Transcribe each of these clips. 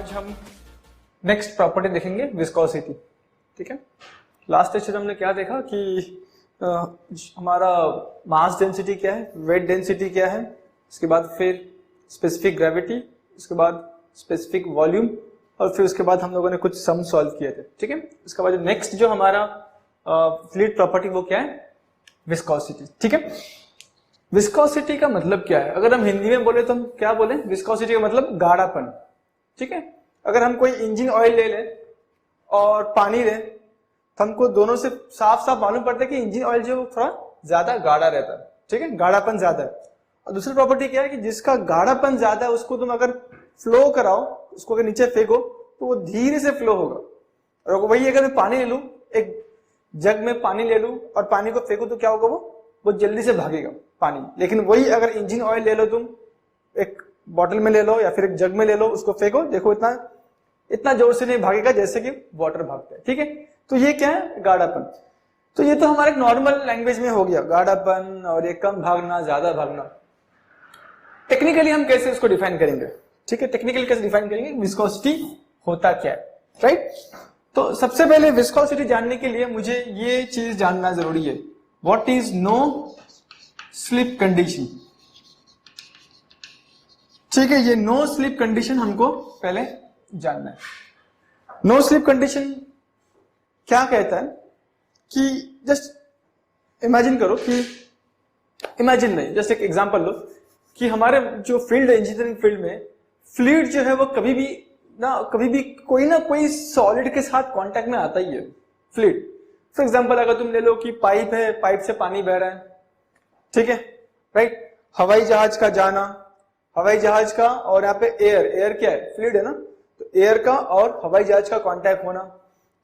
आज हम next property देखेंगे विस्कोसिटी। ठीक है, लास्ट लेक्चर हमने क्या देखा कि हमारा मास डेंसिटी क्या है, वेट डेंसिटी क्या है, उसके बाद फिर स्पेसिफिक ग्रेविटी, उसके बाद स्पेसिफिक वॉल्यूम और फिर उसके बाद हम लोगों ने कुछ सम सॉल्व किए थे। ठीक है, उसके बाद नेक्स्ट जो हमारा फ्लूइड प्रॉपर्टी वो क्या है, विस्कोसिटी। ठीक है, विस्कोसिटी का मतलब क्या है, अगर हम हिंदी में बोले तो हम क्या बोले, विस्कोसिटी का मतलब गाढ़ापन। ठीक है, अगर हम कोई इंजन ऑयल ले लें और पानी लें तो हमको दोनों से साफ साफ मालूम पड़ता है कि इंजन ऑयल जो थोड़ा ज्यादा गाढ़ा रहता है। ठीक है, गाढ़ापन ज्यादा है। और दूसरी प्रॉपर्टी क्या है कि जिसका गाढ़ापन ज्यादा है उसको तुम अगर फ्लो कराओ, उसको अगर नीचे फेंको तो वो धीरे से फ्लो होगा। और वही अगर मैं पानी ले लूं, एक जग में पानी ले लूं और पानी को फेंकू तो क्या होगा, वो जल्दी से भागेगा पानी। लेकिन वही अगर इंजन ऑयल ले लो, तुम एक बॉटल में ले लो या फिर एक जग में ले लो, उसको फेंको, देखो इतना जोर से नहीं भागेगा जैसे कि वाटर भागता है। ठीक है, तो ये क्या है, गाढ़ापन। तो ये तो हमारे नॉर्मल लैंग्वेज में हो गया गाढ़ापन, और ये कम भागना, ज्यादा भागना। टेक्निकली हम कैसे उसको डिफाइन करेंगे। ठीक है, टेक्निकली कैसे डिफाइन करेंगे, विस्कोसिटी होता क्या है, राइट। तो सबसे पहले विस्कोसिटी जानने के लिए मुझे ये चीज जानना जरूरी है, what is no slip condition. ठीक है, ये नो स्लिप कंडीशन हमको पहले जानना है। नो स्लिप कंडीशन क्या कहता है कि जस्ट इमेजिन करो कि, इमेजिन नहीं, जस्ट एक एग्जांपल लो कि हमारे जो फील्ड है, इंजीनियरिंग फील्ड में फ्लूइड जो है वो कभी भी कोई ना कोई सॉलिड के साथ कांटेक्ट में आता ही है फ्लूइड। फॉर एग्जांपल अगर तुम ले लो कि पाइप है, पाइप से पानी बह रहा है। ठीक है, राइट। हवाई जहाज का जाना, हवाई जहाज का और यहाँ पे एयर क्या है, फ्लूइड है ना, तो एयर का और हवाई जहाज का कांटेक्ट होना।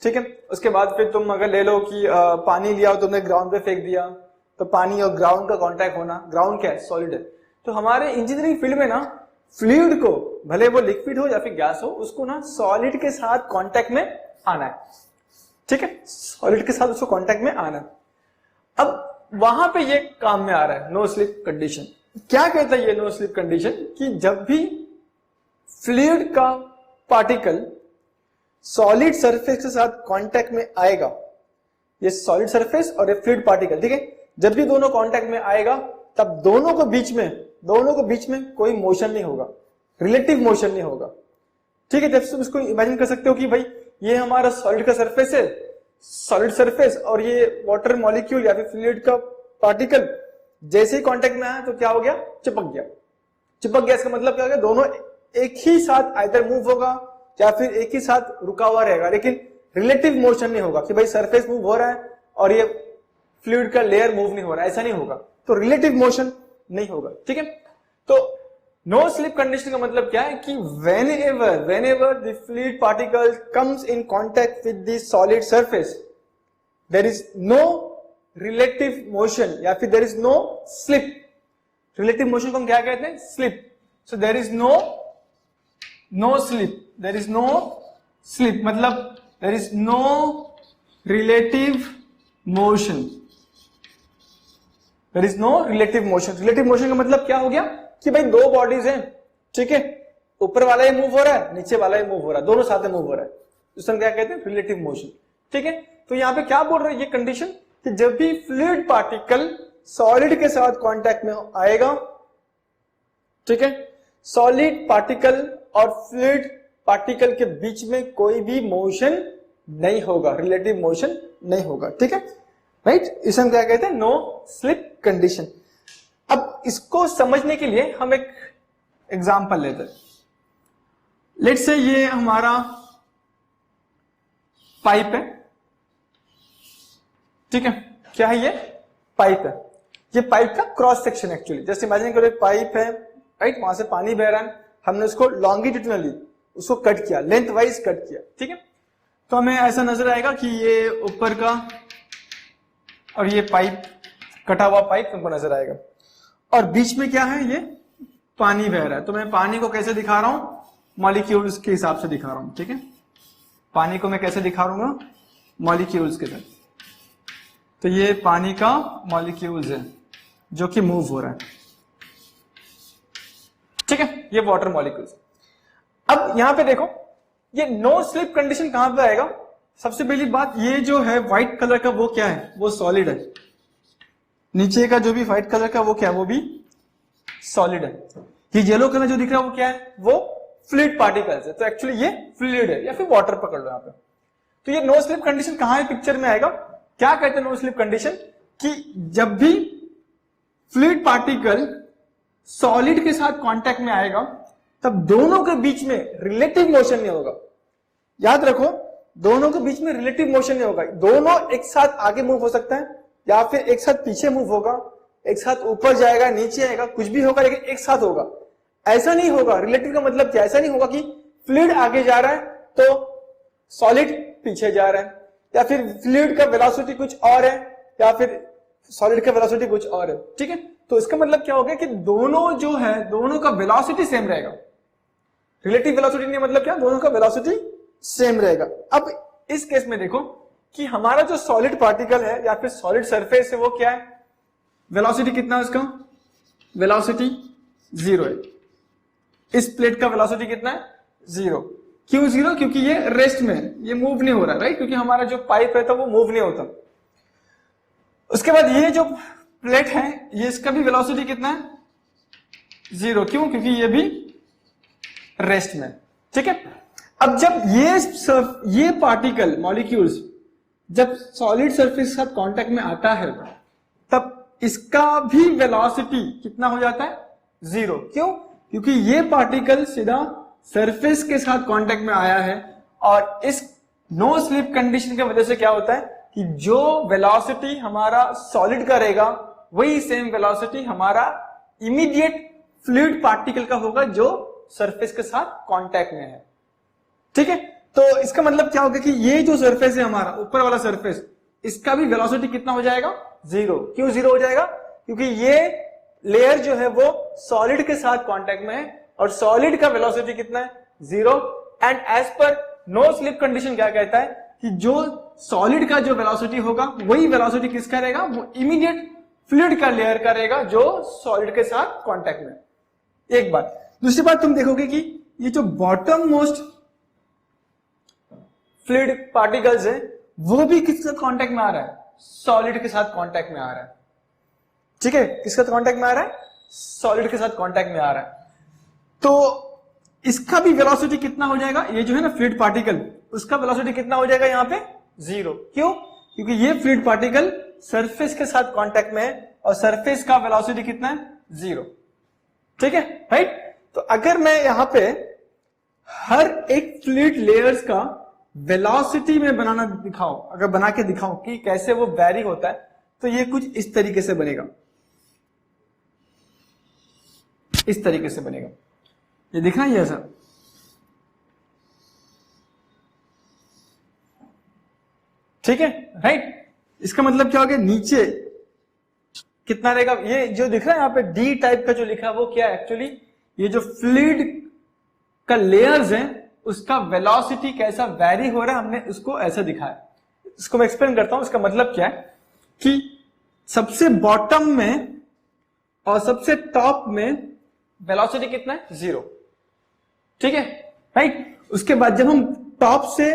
ठीक है, उसके बाद फिर तुम अगर ले लो कि पानी लिया और तुमने ग्राउंड पे फेंक दिया, तो पानी और ग्राउंड का कांटेक्ट होना। ग्राउंड क्या है, सॉलिड है। तो हमारे इंजीनियरिंग फील्ड में ना फ्लूइड को, भले वो लिक्विड हो या फिर गैस हो, उसको ना सॉलिड के साथ कांटेक्ट में आना है। ठीक है, सॉलिड के साथ उसको कांटेक्ट में आना है। अब वहां पे ये काम में आ रहा है नो स्लिप कंडीशन। क्या कहता है ये नो स्लिप कंडीशन, कि जब भी फ्लूइड का पार्टिकल सॉलिड सरफेस के साथ कांटेक्ट में आएगा, ये सॉलिड सरफेस और ये फ्लूइड पार्टिकल, ठीक है, जब भी दोनों कांटेक्ट में आएगा तब दोनों को बीच में कोई मोशन नहीं होगा, रिलेटिव मोशन नहीं होगा। ठीक है, जब तुम इसको इमेजिन कर सकते हो कि भाई ये हमारा सॉलिड का सरफेस है, सॉलिड सरफेस, और ये वाटर मॉलिक्यूल या फिर फ्लूइड का पार्टिकल जैसे ही कांटेक्ट में आया तो क्या हो गया, चिपक गया। इसका मतलब क्या हो गया, दोनों एक ही साथ आइदर मूव होगा या फिर एक ही साथ रुका हुआ रहेगा, लेकिन रिलेटिव मोशन नहीं होगा कि भाई सरफेस मूव हो रहा है और ये फ्लूइड का लेयर मूव नहीं हो रहा है, ऐसा नहीं होगा। तो रिलेटिव मोशन नहीं होगा। ठीक है, तो नो स्लिप कंडीशन का मतलब क्या है कि whenever the fluid particle comes in contact with the solid surface, there is no relative motion या फिर there is no slip। relative motion को हम क्या कहते हैं, slip। so there is no slip मतलब there is no relative motion। relative motion का मतलब क्या हो गया कि भाई दो बॉडीज हैं, ठीक है, ऊपर वाला ही मूव हो रहा है, नीचे वाला ही मूव हो रहा है, दोनों साथ में मूव हो रहा है, उसको क्या कहते हैं, रिलेटिव मोशन। ठीक है, तो यहाँ पे क्या बोल रहे हैं ये कंडीशन, कि जब भी फ्लूइड पार्टिकल सॉलिड के साथ कांटेक्ट में आएगा, ठीक है, सॉलिड पार्टिकल और फ्लूइड पार्टिकल के बीच में कोई भी मोशन नहीं होगा, रिलेटिव मोशन नहीं होगा। ठीक है, राइट, इसे हम क्या कहते हैं, नो स्लिप कंडीशन। अब इसको समझने के लिए हम एक एग्जांपल लेते हैं। लेट्स से ये हमारा पाइप है। ठीक है, क्या है, ये पाइप है। ये पाइप का cross section actually, just imagine करो एक पाइप है, राइट, वहां से पानी बह रहा है, हमने उसको लॉन्गिट्यूडनली उसको कट किया, लेंथ वाइज कट किया। ठीक है, तो हमें ऐसा नजर आएगा कि ये ऊपर का और ये पाइप, कटा हुआ पाइप हमको नजर आएगा, और बीच में क्या है, ये पानी बह रहा है। तो मैं पानी को कैसे दिखा रहा हूं, मॉलिक्यूल्स के हिसाब से दिखा रहा हूं। ठीक है, पानी को मैं कैसे दिखा रहा हूं, मॉलिक्यूल्स के साथ। तो ये पानी का मॉलिक्यूल्स है जो कि मूव हो रहा है। ठीक है, ये वाटर मॉलिक्यूल्स। अब यहां पे देखो ये नो स्लिप कंडीशन कहां पे आएगा? सबसे पहली बात, ये जो है व्हाइट कलर का वो क्या है? वो सॉलिड है। नीचे का जो भी व्हाइट कलर का वो क्या है? वो भी सॉलिड है। ये येलो कलर जो दिख रहा है वो क्या है? वो फ्लूइड पार्टिकल्स है। तो एक्चुअली ये फ्लूइड है या फिर वाटर पकड़ लो यहाँ पे। तो ये नो स्लिप कंडीशन कहां है पिक्चर में आएगा? क्या कहते हैं नो स्लिप कंडीशन? कि जब भी फ्लूइड पार्टिकल सॉलिड के साथ कांटेक्ट में आएगा तब दोनों के बीच में रिलेटिव मोशन नहीं होगा। याद रखो, दोनों के बीच में रिलेटिव मोशन नहीं होगा। दोनों एक साथ आगे मूव हो सकता है या फिर एक साथ पीछे मूव होगा, एक साथ ऊपर जाएगा, नीचे आएगा, कुछ भी होगा, लेकिन एक साथ होगा। ऐसा नहीं होगा। रिलेटिव का मतलब क्या? ऐसा नहीं होगा कि फ्लूइड आगे जा रहा है तो सॉलिड पीछे जा रहा है, या फिर फ्लूइड का वेलोसिटी कुछ और है या फिर सॉलिड का वेलोसिटी कुछ और है। ठीक है, तो इसका मतलब क्या हो गया कि दोनों जो है, दोनों का वेलोसिटी सेम रहेगा। रिलेटिव वेलोसिटी नहीं मतलब क्या? दोनों का वेलोसिटी सेम रहेगा। अब इस केस में देखो कि हमारा जो सॉलिड पार्टिकल है या फिर सॉलिड सरफेस है वो क्या है? वेलोसिटी कितना है उसका? वेलोसिटी 0 है। इस प्लेट का वेलोसिटी कितना है? 0। क्यों 0? क्योंकि ये रेस्ट में है, ये मूव नहीं हो रहा, राइट? क्योंकि हमारा जो पाइप रहता है वो मूव नहीं होता। उसके बाद ये जो प्लेट है, ये इसका भी वेलोसिटी कितना है? 0। क्यों? क्योंकि ये भी रेस्ट में। ठीक है, अब जब ये पार्टिकल मॉलिक्यूल्स जब सॉलिड सरफेस के साथ कांटेक्ट में आता है तब इसका भी वेलोसिटी कितना हो जाता है? 0। क्यों? क्योंकि ये पार्टिकल सीधा सरफेस के साथ कांटेक्ट में आया है, और इस नो स्लिप कंडीशन की वजह से क्या होता है कि जो वेलोसिटी हमारा सॉलिड का रहेगा वही सेम वेलोसिटी हमारा इमीडिएट फ्लूइड पार्टिकल का होगा जो सरफेस के साथ कांटेक्ट में है। ठीक है, तो इसका मतलब क्या होगा कि ये जो सरफेस है हमारा ऊपर वाला सरफेस, इसका भी वेलोसिटी कितना हो जाएगा? 0। क्यों 0 हो जाएगा? क्योंकि ये लेयर जो है वो सॉलिड के साथ कांटेक्ट में है और सॉलिड का वेलोसिटी कितना है? 0। And as per no slip condition क्या कहता है कि जो सॉलिड का जो वेलोसिटी होगा वही वेलोसिटी किसका रहेगा? वो इमीडिएट फ्लूइड का लेयर का रहेगा जो सॉलिड के साथ कांटेक्ट में। एक बात। दूसरी बात, तुम देखोगे कि ये जो बॉटम मोस्ट फ्लूइड पार्टिकल्स है वो भी किसके साथ कांटेक्ट में आ रहा है? सॉलिड के साथ कांटेक्ट में आ रहा है। ठीक है, किसके साथ कांटेक्ट में आ रहा है? सॉलिड के साथ कांटेक्ट में आ रहा है। तो इसका भी वेलोसिटी कितना हो जाएगा? ये जो है ना फ्लूइड पार्टिकल, उसका वेलोसिटी कितना हो जाएगा यहाँ पे? 0। क्यों? क्योंकि ये फ्लूइड पार्टिकल सरफेस के साथ कांटेक्ट में है और सरफेस का वेलोसिटी कितना है? 0। ठीक है, राइट? तो अगर मैं यहां पे हर एक फ्लूइड लेयर्स का वेलोसिटी में बनाना दिखाऊं, अगर बना के दिखाऊं कि कैसे वो वैरी होता है, तो ये कुछ इस तरीके से बनेगा। इस तरीके से बनेगा। ये दिख रहा है ऐसा? ठीक है, राइट? इसका मतलब क्या हो गया? नीचे कितना रहेगा? ये जो दिख रहा है यहाँ पे डी टाइप का जो लिखा है वो क्या है? एक्चुअली ये जो फ्लूइड का लेयर्स है उसका वेलोसिटी कैसा वैरी हो रहा है, हमने उसको ऐसा दिखाया। इसको मैं एक्सप्लेन करता हूं। इसका मतलब क्या है कि सबसे बॉटम में और सबसे टॉप में वेलोसिटी कितना है? 0। ठीक है, राइट? उसके बाद जब हम टॉप से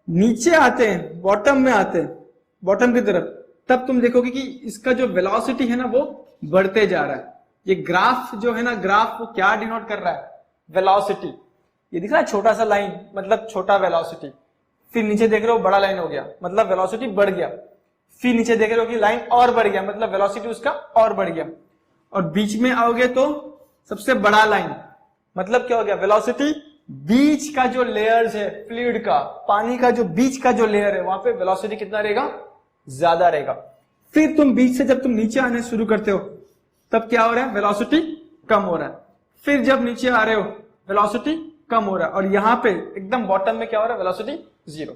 नीचे आते हैं, बॉटम में आते हैं, बॉटम की तरफ, तब तुम देखोगे कि इसका जो वेलोसिटी है ना वो बढ़ते जा रहा है। ये ग्राफ जो है ना, ग्राफ वो क्या डिनोट कर रहा है? वेलोसिटी। ये दिख रहा है छोटा सा लाइन, मतलब छोटा वेलोसिटी। फिर नीचे देख रहे हो बड़ा लाइन हो गया, मतलब वेलोसिटी बढ़ गया। फिर नीचे देख रहे हो कि लाइन और बढ़ गया, मतलब वेलोसिटी उसका और बढ़ गया। और बीच में आओगे तो सबसे बड़ा लाइन, मतलब क्या हो गया? वेलोसिटी बीच का जो लेयर्स है फ्लूइड का, पानी का जो बीच का जो लेयर है, वहां पे वेलोसिटी कितना रहेगा? ज्यादा रहेगा। फिर तुम बीच से जब तुम नीचे आने शुरू करते हो तब क्या हो रहा है? वेलोसिटी कम हो रहा है। फिर जब नीचे आ रहे हो वेलोसिटी कम हो रहा है, और यहां पे एकदम बॉटम में क्या हो रहा है? वेलोसिटी 0।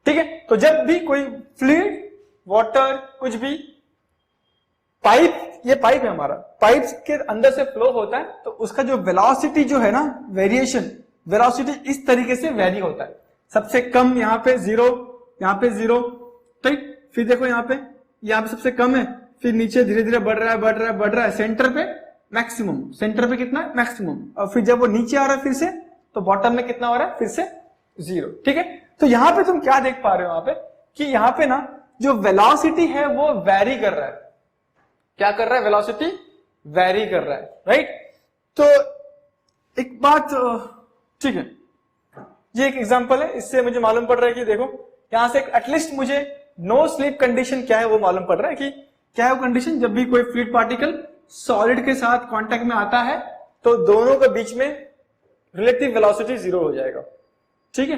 ठीक है, तो जब भी कोई फ्लूइड, वाटर, कुछ भी पाइप, ये पाइप है हमारा, पाइप के अंदर से फ्लो होता है तो उसका जो वेलोसिटी जो है ना, वेरिएशन, वेलोसिटी इस तरीके से वेरी होता है। सबसे कम यहाँ पे 0, यहाँ पे 0, ठीक? फिर देखो यहाँ पे सबसे कम है, फिर नीचे धीरे धीरे बढ़ रहा है, बढ़ रहा है, बढ़ रहा है, सेंटर पे मैक्सिमम, सेंटर पे कितना है? मैक्सिमम। और फिर जब वो नीचे आ रहा है फिर से तो बॉटम में कितना हो रहा है, फिर से 0। ठीक है, तो यहां पे तुम क्या देख पा रहे हो यहाँ पे कि यहाँ पे ना जो वेलोसिटी है वो वेरी कर रहा है। क्या कर रहा है, वेलोसिटी वेरी कर रहा है, राइट। तो एक बात, ठीक है, ये एक एग्जांपल है, इससे मुझे मालूम पड़ रहा है कि देखो यहां से एटलीस्ट मुझे नो स्लिप कंडीशन क्या है वो मालूम पड़ रहा है कि क्या है वो कंडीशन, जब भी कोई फ्लूइड पार्टिकल सॉलिड के साथ कांटेक्ट में आता है तो दोनों के बीच में रिलेटिव वेलोसिटी 0 हो जाएगा। ठीक है,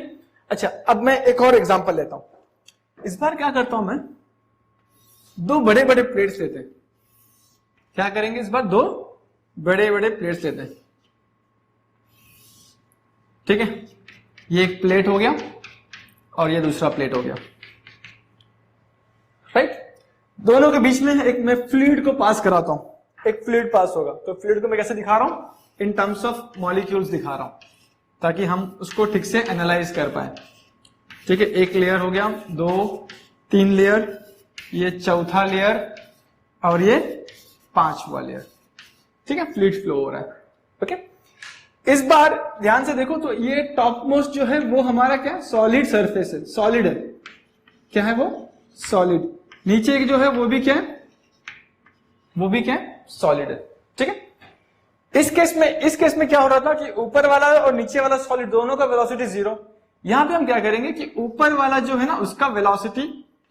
अच्छा अब मैं एक और एग्जांपल लेता हूं। इस बार क्या करता हूं मैं, दो बड़े बड़े प्लेट्स लेते हैं। क्या करेंगे इस बार, दो बड़े बड़े प्लेट्स लेते हैं। ठीक है, ये एक प्लेट हो गया और ये दूसरा प्लेट हो गया, राइट। दोनों के बीच में एक मैं फ्लूइड को पास कराता हूं, एक फ्लूइड पास होगा, तो फ्लूइड को मैं कैसे दिखा रहा हूं, इन टर्म्स ऑफ मॉलिक्यूल्स दिखा रहा हूं ताकि हम उसको ठीक से एनालाइज कर पाए। ठीक है, एक लेयर हो गया, 2 3 लेयर, ये चौथा लेयर और ये 5वां लेयर। ठीक है, फ्लूइड फ्लो हो रहा है। ओके, इस बार ध्यान से देखो तो ये टॉप मोस्ट जो है वो हमारा क्या, सॉलिड सरफेस है, सॉलिड है। क्या है वो, सॉलिड। नीचे जो है वो भी क्या है, वो भी क्या है, सॉलिड है। ठीक है, इस केस में क्या हो रहा था कि ऊपर वाला और नीचे वाला सॉलिड दोनों का वेलोसिटी 0। यहां पे हम क्या करेंगे कि ऊपर वाला जो है ना उसका वेलोसिटी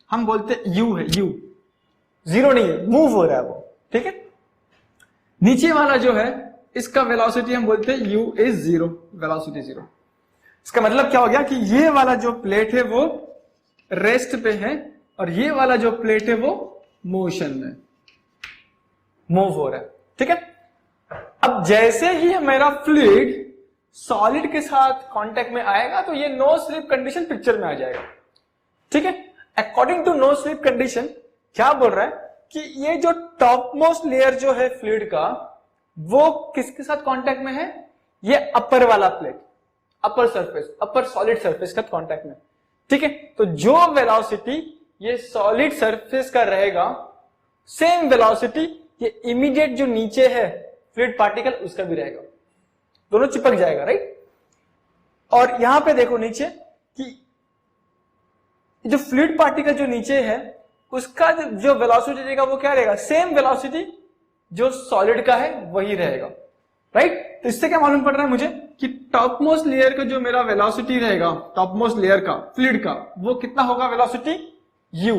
हम बोलते हैं u है, u 0 नहीं है, मूव हो रहा है वो। ठीक है, नीचे वाला जो है इसका वेलोसिटी हम बोलते हैं u इज 0, वेलोसिटी 0। इसका मतलब क्या हो गया कि ये वाला जो प्लेट है वो रेस्ट पे है और ये वाला जो प्लेट है वो मोशन में, मूव हो रहा है। ठीक है, अब जैसे ही मेरा फ्लूइड सॉलिड के साथ कांटेक्ट में आएगा तो ये नो स्लिप कंडीशन पिक्चर में आ जाएगा। ठीक है, according to no slip condition क्या बोल रहा है कि ये जो टॉप मोस्ट लेयर जो है फ्लूइड का वो किसके साथ कांटेक्ट में है, ये अपर वाला प्लेट, अपर सरफेस, अपर सॉलिड सरफेस का कांटेक्ट में। ठीक है, तो जो वेलोसिटी ये सॉलिड सरफेस का रहेगा सेम वेलोसिटी ये इमीडिएट जो नीचे है फ्लूइड पार्टिकल उसका भी रहेगा, दोनों चिपक जाएगा, राइट। और यहां पे देखो नीचे कि जो फ्लूइड पार्टिकल जो नीचे है उसका जो वेलोसिटी रहेगा वो क्या रहेगा, सेम वेलोसिटी जो सॉलिड का है वही रहेगा, राइट। तो इससे क्या मालूम पड़ रहा है मुझे कि टॉप मोस्ट लेयर का जो मेरा वेलोसिटी रहेगा, टॉप मोस्ट लेयर का फ्लूइड का, वो कितना होगा वेलोसिटी u,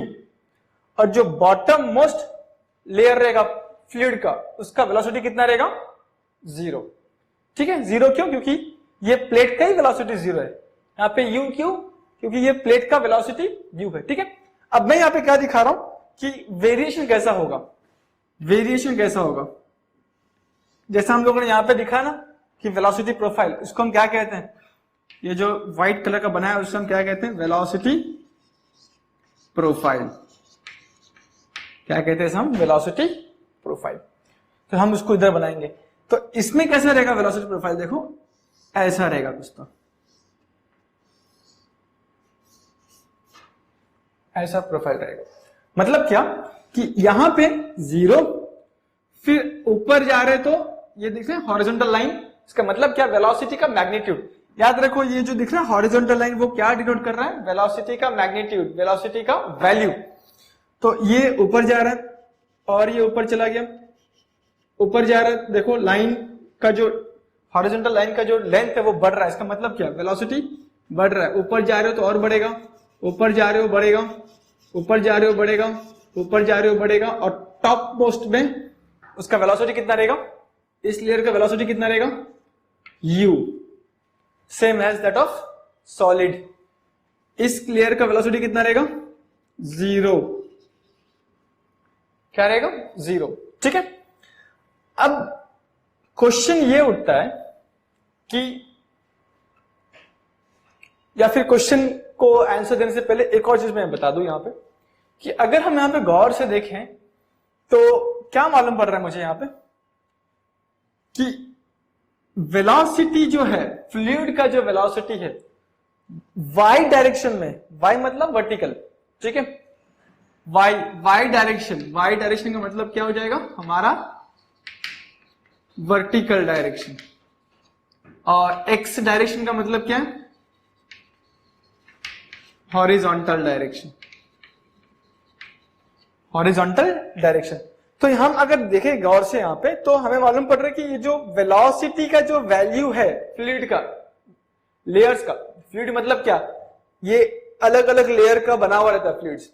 और जो बॉटम मोस्ट लेयर रहेगा फ्लूइड का उसका वेलोसिटी कितना रहेगा, 0। ठीक है, 0 क्यों, क्योंकि ये प्लेट का ही वेलोसिटी 0 है। यहाँ पे u क्यों, क्योंकि ये प्लेट का वेलोसिटी u है। ठीक है, अब मैं यहाँ पे क्या दिखा रहा हूं कि वेरिएशन कैसा होगा, वेरिएशन कैसा होगा, जैसा हम लोगों ने यहां पे दिखा ना कि वेलोसिटी प्रोफाइल, इसको हम क्या कहते हैं, ये जो व्हाइट कलर का बना है उसको हम क्या कहते हैं, वेलोसिटी प्रोफाइल। क्या कहते हैं हम, वेलोसिटी प्रोफाइल। तो हम उसको इधर बनाएंगे, तो इसमें कैसा रहेगा वेलोसिटी प्रोफाइल, देखो ऐसा रहेगा कुछ, तो ऐसा प्रोफाइल रहेगा। मतलब क्या कि यहां पे 0, फिर ऊपर जा रहे तो ये दिख रहा है हॉरिजॉन्टल लाइन, इसका मतलब क्या, वेलोसिटी का मैग्नीट्यूड। याद रखो ये जो दिख रहा है हॉरिजॉन्टल लाइन वो क्या डिनोट कर रहा है, वेलोसिटी का मैग्नीट्यूड, वेलोसिटी का वैल्यू। तो ये ऊपर जा रहा है और ये ऊपर चला गया, ऊपर जा रहा है, देखो लाइन का जो हॉरिजॉन्टल लाइन का जो लेंथ है वो बढ़ रहा है, इसका मतलब क्या, वेलोसिटी बढ़ रहा है। ऊपर जा रहे हो तो और बढ़ेगा, ऊपर जा रहे हो बढ़ेगा, ऊपर जा रहे हो बढ़ेगा, ऊपर जा रहे हो बढ़ेगा, और टॉप मोस्ट में उसका वेलोसिटी कितना रहेगा, इस लेयर का वेलोसिटी कितना रहेगा, u, same as that of solid. इस लेयर का वेलोसिटी कितना रहेगा, 0। क्या रहेगा, 0। ठीक है, अब क्वेश्चन ये उठता है कि, या फिर क्वेश्चन को आंसर देने से पहले एक और चीज मैं बता दूं यहां पे कि अगर हम यहां पे गौर से देखें तो क्या मालूम पड़ रहा है मुझे यहां पे कि वेलोसिटी जो है फ्लूइड का जो वेलोसिटी है y डायरेक्शन में, y मतलब वर्टिकल, ठीक है, y डायरेक्शन का मतलब क्या हो जाएगा हमारा वर्टिकल डायरेक्शन, और एक्स डायरेक्शन का मतलब क्या है? Horizontal direction, horizontal direction. तो हम अगर देखें गौर से यहां पे, तो हमें मालूम पड़ रहा है कि ये जो वेलोसिटी का जो वैल्यू है फ्लूइड का, लेयर्स का, फ्लूइड मतलब क्या, ये अलग अलग लेयर का बना हुआ रहता है फ्लूइड्स,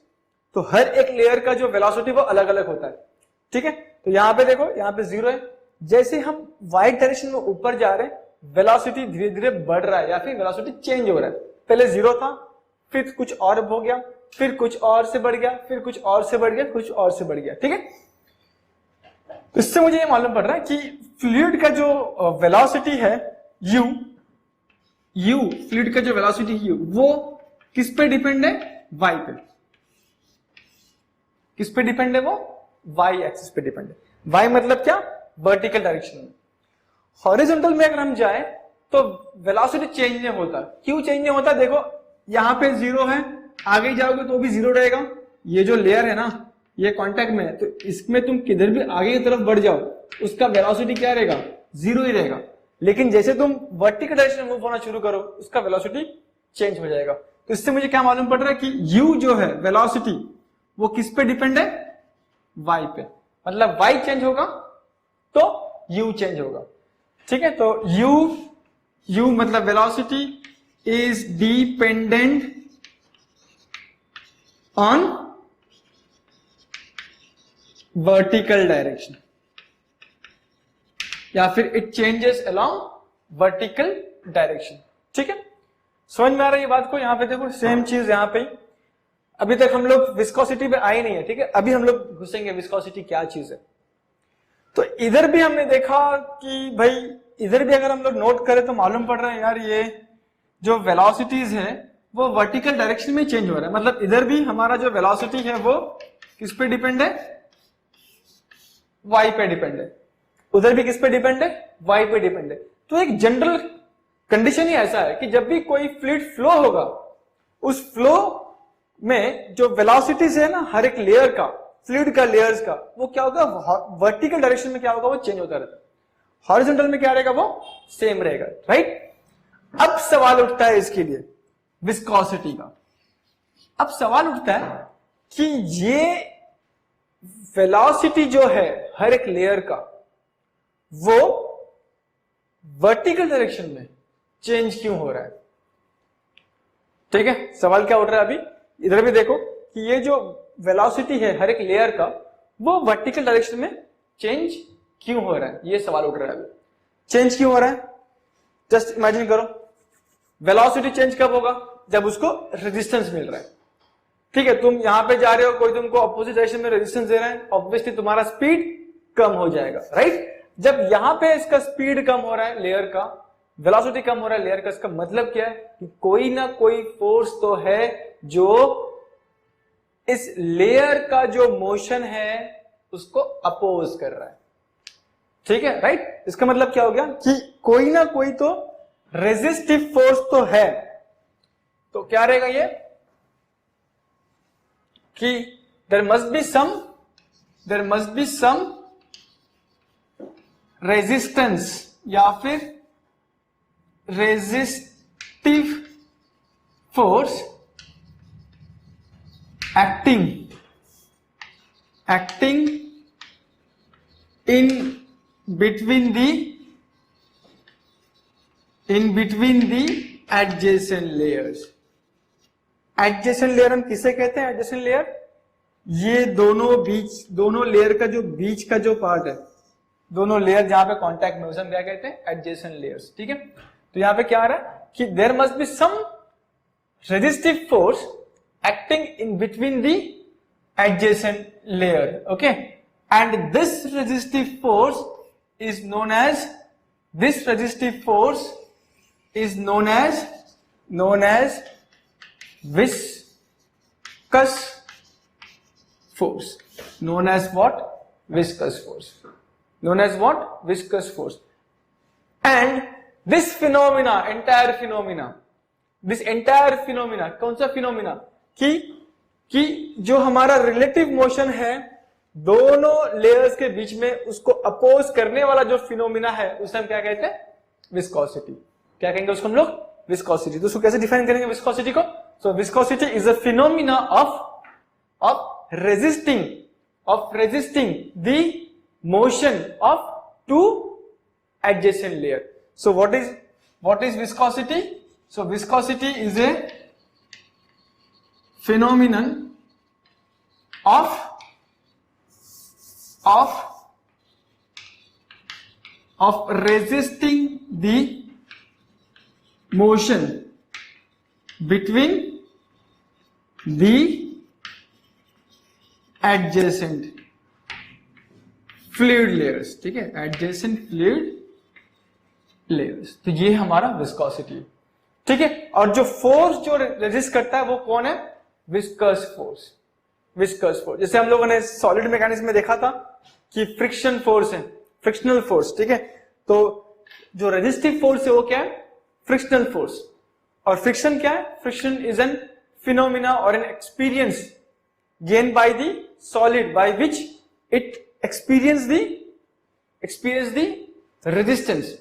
तो हर एक लेयर का जो वेलोसिटी वो अलग अलग होता है, ठीक है। तो यहां पे देखो, यहां पे 0 है, जैसे हम वाई डायरेक्शन में ऊपर जा रहे हैं वेलोसिटी धीरे धीरे बढ़ रहा है या फिर वेलोसिटी चेंज हो रहा है। पहले 0 था, फिर कुछ और हो गया, फिर कुछ और से बढ़ गया, फिर कुछ और से बढ़ गया, कुछ और से बढ़ गया, ठीक है। तो इससे मुझे ये मालूम पड़ रहा है कि फ्लूइड का जो वेलोसिटी है u, फ्लूइड का जो वेलोसिटी u, वो किस पे डिपेंड है? y पे। किस पे डिपेंड है वो? y एक्सिस पे डिपेंड है। y मतलब क्या? वर्टिकल डायरेक्शन में। हॉरिजॉन्टल में अगर हम जाए तो वेलोसिटी चेंज नहीं होता। क्यों चेंज नहीं होता? देखो यहां पे 0 है, आगे जाओगे तो भी 0 रहेगा। ये जो लेयर है ना, ये कांटेक्ट में है, तो इसमें तुम किधर भी आगे की तरफ बढ़ जाओ, उसका वेलोसिटी क्या रहेगा? 0 ही रहेगा। लेकिन जैसे तुम वर्टिकल डायरेक्शन में मूव होना शुरू करो, उसका वेलोसिटी चेंज हो जाएगा। तो इससे मुझे क्या मालूम पड़ रहा है कि u जो है वेलोसिटी, वो किस पे डिपेंड है? y पे। मतलब y चेंज होगा तो u चेंज होगा, ठीक है। तो u मतलब velocity is dependent on vertical direction, या फिर it changes along vertical direction, ठीक है। समझ में आ रहा है ये बात को? यहां पे देखो सेम चीज यहां पे। अभी तक हम लोग विस्कोसिटी पे आए नहीं है, ठीक है। अभी हम लोग घुसेंगे विस्कोसिटी क्या चीज है। तो इधर भी हमने देखा कि भाई, इधर भी अगर हम लोग नोट करें तो मालूम पड़ रहा है यार, ये जो वेलोसिटीज है वो वर्टिकल डायरेक्शन में चेंज हो रहा है। मतलब इधर भी हमारा जो वेलोसिटी है वो किस पे डिपेंड है? y पे डिपेंड है। उधर भी किस पे डिपेंड है? y पे डिपेंड है। तो एक जनरल कंडीशन ही ऐसा है कि जब भी कोई फ्लूइड फ्लो होगा, उस फ्लो में जो वेलोसिटीज है ना हर एक लेयर का, फ्लूइड का, लेयर्स का, वो क्या होगा? वर्टिकल डायरेक्शन में क्या होगा? वो चेंज होता रहता है। हॉरिजॉन्टल में क्या रहेगा? वो सेम रहेगा, राइट। अब सवाल उठता है इसके लिए विस्कोसिटी का। अब सवाल उठता है कि ये वेलोसिटी जो है हर एक लेयर का, वो वर्टिकल डायरेक्शन में चेंज क्यों हो रहा है? ठीक है, सवाल क्या उठ रहा है अभी? इधर भी देखो कि ये जो वेलोसिटी है हर एक लेयर का, वो वर्टिकल डायरेक्शन में चेंज क्यों हो रहा है? ये सवाल उठ रहा है अभी। चेंज क्यों हो रहा है? जस्ट इमेजिन करो, वेलोसिटी चेंज कब होगा? जब उसको रेजिस्टेंस मिल रहा है, ठीक है। तुम यहां पे जा रहे हो, कोई तुमको अपोजिट डायरेक्शन में रेजिस्टेंस दे रहा है, ऑब्वियसली तुम्हारा स्पीड कम हो जाएगा, राइट। जब यहां पे इसका स्पीड कम हो रहा है लेयर का, वेलोसिटी कम हो रहा है लेयर का, इसका मतलब क्या है कि कोई ना कोई फोर्स तो है जो इस लेयर का जो मोशन है उसको अपोज कर रहा है, ठीक है, राइट। इसका मतलब क्या हो गया कि कोई ना कोई तो रेजिस्टिव फोर्स तो है। तो क्या रहेगा ये कि there must be some resistance या फिर resistive force acting in between the adjacent layers। Adjacent layer हम किसे कहते हैं? एडजेसेंट लेयर, ये दोनों लेयर का जो बीच का जो पार्ट है, दोनों लेयर जहां पे कांटेक्ट में, उसे हम क्या कहते हैं? एडजेसेंट लेयर्स, ठीक है। तो यहां पे क्या आ रहा है कि there must be some resistive force acting in between the adjacent layer, okay, and this resistive force is known as viscous force, known as what? Viscous force. And this entire phenomena कौन सा phenomena? कि जो हमारा relative motion है दोनों layers के बीच में, उसको अपोज करने वाला जो फिनोमिना है, उसे हम क्या कहते हैं? विस्कोसिटी। क्या कहेंगे उसको हम लोग? विस्कोसिटी। तो उसको कैसे डिफाइन करेंगे विस्कोसिटी को? So viscosity is a phenomena of resisting the motion of two adjacent layer. So what is viscosity? So viscosity is a phenomenon of resisting the motion between the adjacent fluid layers. ठीक है, adjacent fluid layers। तो ये हमारा viscosity, ठीक है। और जो force जो रेजिस्ट करता है वो कौन है? Viscous force. विस्कस फोर्स जैसे हम लोगों ने सॉलिड मैकेनिक्स में देखा था कि फ्रिक्शन फोर्स है, फ्रिक्शनल फोर्स, ठीक है। तो जो रेजिस्टिव फोर्स है वो क्या है? Frictional force. और फ्रिक्शन क्या है? फ्रिक्शन इज एन फिनोमिना और an experience gain by the solid by which it experience the resistance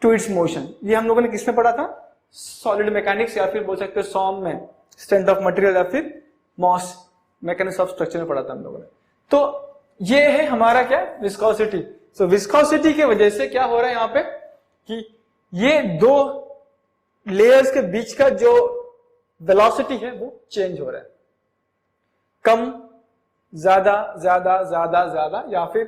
to its motion. ये हम लोगों ने किसमें पढ़ा था? सॉलिड मैकेनिक्स, या फिर बोल सकते हो सॉम में, स्ट्रेंथ ऑफ मटेरियल, या फिर मॉस मैकेनिक्स ऑफ स्ट्रक्चर में पढ़ा था हम लोगों ने। तो ये है हमारा क्या? विस्कोसिटी। सो विस्कोसिटी की वजह से क्या हो रहा है यहाँ पे कि ये दो लेयर्स के बीच का जो वेलोसिटी है वो चेंज हो रहा है, कम ज्यादा ज्यादा ज्यादा ज्यादा, या फिर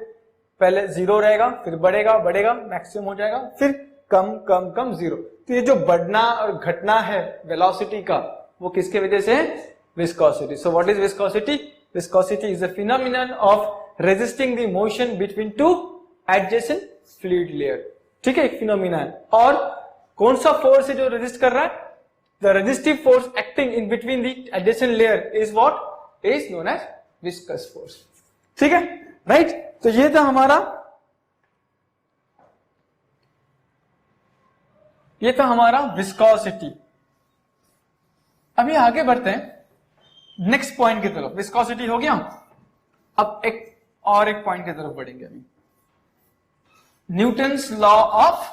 पहले जीरो रहेगा, फिर बढ़ेगा बढ़ेगा मैक्सिमम हो जाएगा, फिर कम कम कम जीरो। तो ये जो बढ़ना और घटना है वेलोसिटी का वो किसके वजह से है? Viscosity. So what is viscosity? Viscosity is a phenomenon of resisting the motion between two adjacent fluid layer, ठीक है, एक फिनोमिना है। और कौन सा फोर्स है जो रेजिस्ट कर रहा है? The resistive force acting in between the adjacent layer is what? Is known as viscous force, ठीक है, राइट। तो ये था हमारा विस्कोसिटी। अभी आगे बढ़ते हैं नेक्स्ट पॉइंट की तरफ। विस्कोसिटी हो गया, अब एक पॉइंट की तरफ बढ़ेंगे अभी। Newton's law of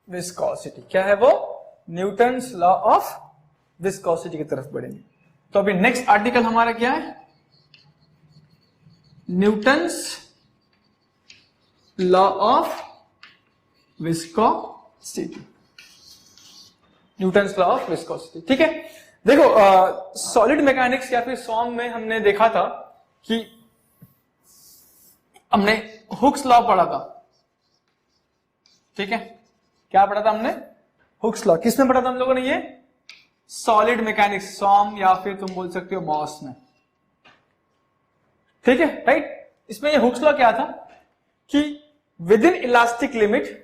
viscosity. क्या है वो? न्यूटन्स लॉ ऑफ विस्कोसिटी की तरफ बढ़ेंगे। तो अभी नेक्स्ट आर्टिकल हमारा क्या है? Newton's law of viscosity. Newton's law of viscosity, ठीक है। देखो सॉलिड मैकेनिक्स या फिर सॉम में हमने देखा था कि हमने हुक्स लॉ पढ़ा था, ठीक है। क्या पढ़ा था हमने? Hooke's law. किसमें पढ़ा था हम लोगों ने? ये सॉलिड मैकेनिक्स, सॉम या फिर तुम बोल सकते हो मॉस में, ठीक है, राइट। इसमें ये हुक्स लॉ क्या था कि within elastic limit